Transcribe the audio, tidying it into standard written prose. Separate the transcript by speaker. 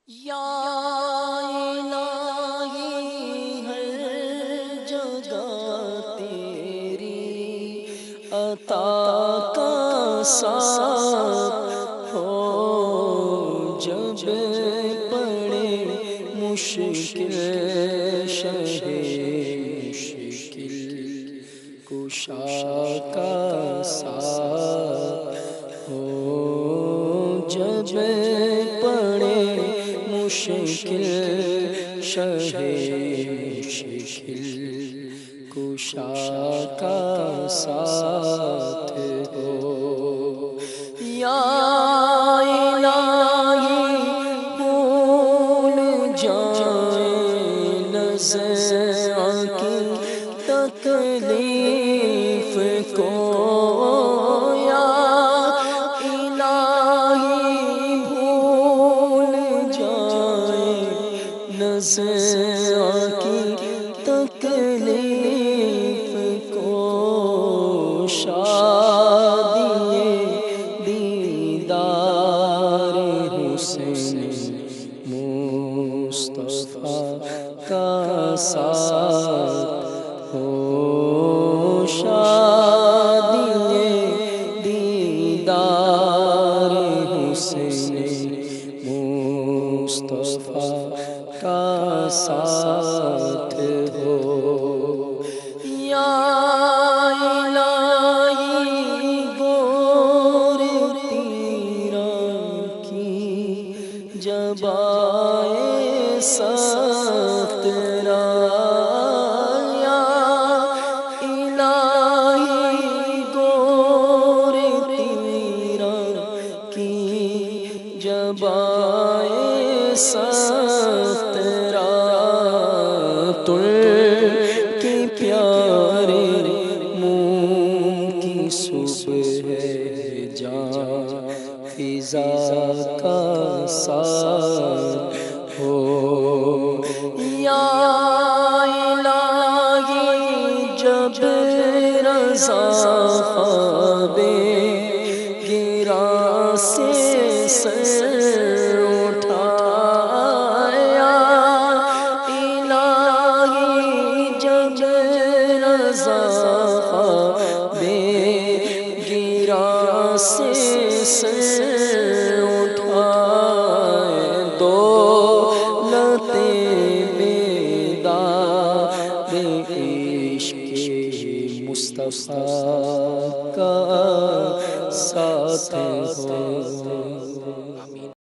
Speaker 1: یا الہی ہر جگہ تیری عطا کا ساتھ ہو، جب پڑے مشکل شہ مشکل کشا کا ساتھ ہو، جب پڑے مشکل شہ مشکل کشا کا ساتھ ہو۔ یا الہی بھول جائیں نزاع کی تکلیف کو، یا الہی بھول جائیں نزاع کی تکلیف کو، شادی دیدار حسین مصطفیٰ کا ساتھ ہو، شادی دیدار حسین مصطفیٰ کا ساتھ ہو۔ یا الہی گور تیرا کی جب آئے سخت راہ، یا الہی گور تیرا کی جب آئے سخت راہ، تر کے پیارے منہ کی صبح ہے جان فضا کا ساتھ ہو۔ یا الہی جب رضا خواب گراں سے سر